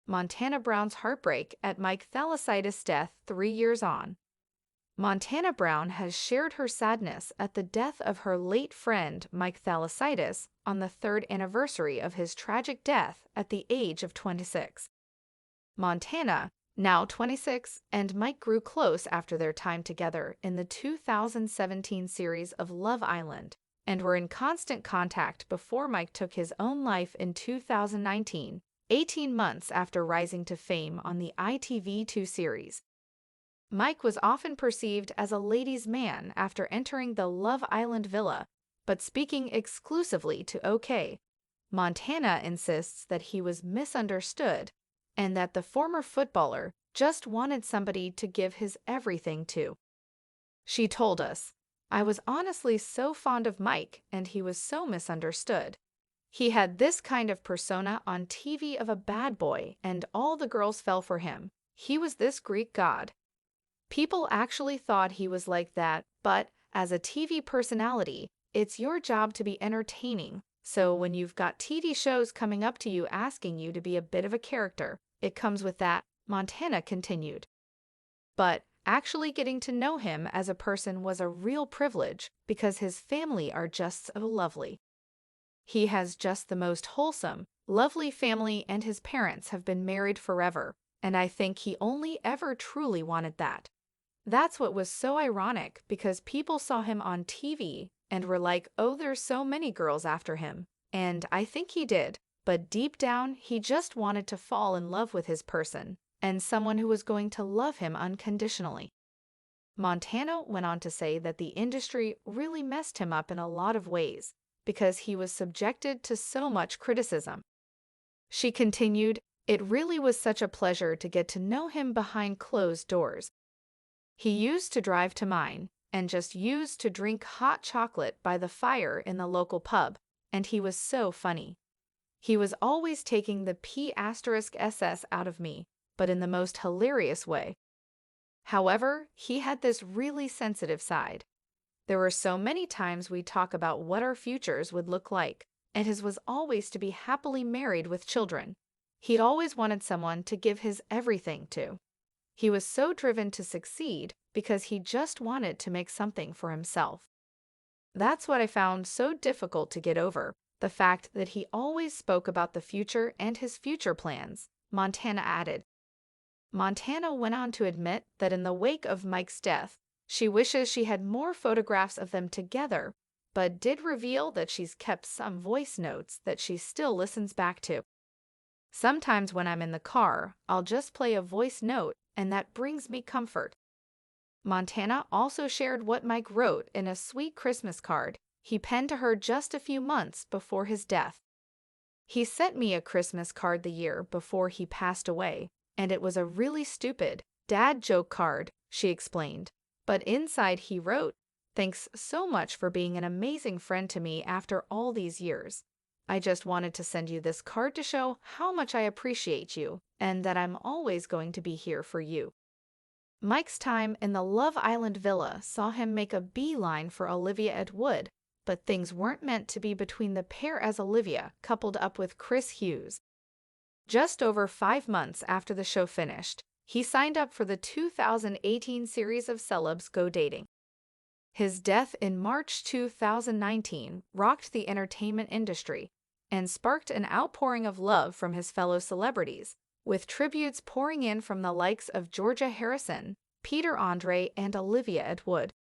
Montana Brown's heartbreak at Mike Thalassitis' death 3 years on. Montana Brown has shared her sadness at the death of her late friend Mike Thalassitis on the 3rd anniversary of his tragic death at the age of 26. Montana, now 26, and Mike grew close after their time together in the 2017 series of Love Island, and were in constant contact before Mike took his own life in 2019, 18 months after rising to fame on the ITV2 series. Mike was often perceived as a ladies' man after entering the Love Island villa, but speaking exclusively to OK. Montana insists that he was misunderstood and that the former footballer just wanted somebody to give his everything to. She told us, "I was honestly so fond of Mike and he was so misunderstood. He had this kind of persona on TV of a bad boy and all the girls fell for him. He was this Greek god. People actually thought he was like that, but as a TV personality, it's your job to be entertaining. So when you've got TV shows coming up to you asking you to be a bit of a character, it comes with that," Montana continued. But actually getting to know him as a person was a real privilege because his family are just so lovely. He has just the most wholesome, lovely family and his parents have been married forever, and I think he only ever truly wanted that. That's what was so ironic because people saw him on TV and were like, "Oh, there's so many girls after him." And I think he did, but deep down, he just wanted to fall in love with his person and someone who was going to love him unconditionally. Montana went on to say that the industry really messed him up in a lot of ways because he was subjected to so much criticism. She continued, "It really was such a pleasure to get to know him behind closed doors. He used to drive to mine and just used to drink hot chocolate by the fire in the local pub, and he was so funny. He was always taking the P*SS out of me, but in the most hilarious way. However, he had this really sensitive side. There were so many times we'd talk about what our futures would look like, and his was always to be happily married with children. He'd always wanted someone to give his everything to. He was so driven to succeed because he just wanted to make something for himself. That's what I found so difficult to get over, the fact that he always spoke about the future and his future plans," Montana added. Montana went on to admit that in the wake of Mike's death, she wishes she had more photographs of them together, but did reveal that she's kept some voice notes that she still listens back to. "Sometimes when I'm in the car, I'll just play a voice note, and that brings me comfort." Montana also shared what Mike wrote in a sweet Christmas card he penned to her just a few months before his death. "He sent me a Christmas card the year before he passed away, and it was a really stupid dad joke card," she explained. "But inside he wrote, 'Thanks so much for being an amazing friend to me after all these years. I just wanted to send you this card to show how much I appreciate you and that I'm always going to be here for you.'" Mike's time in the Love Island villa saw him make a beeline for Olivia at Wood, but things weren't meant to be between the pair as Olivia coupled up with Chris Hughes. Just over 5 months after the show finished, he signed up for the 2018 series of Celebs Go Dating. His death in March 2019 rocked the entertainment industry and sparked an outpouring of love from his fellow celebrities, with tributes pouring in from the likes of Georgia Harrison, Peter Andre, and Olivia at Wood.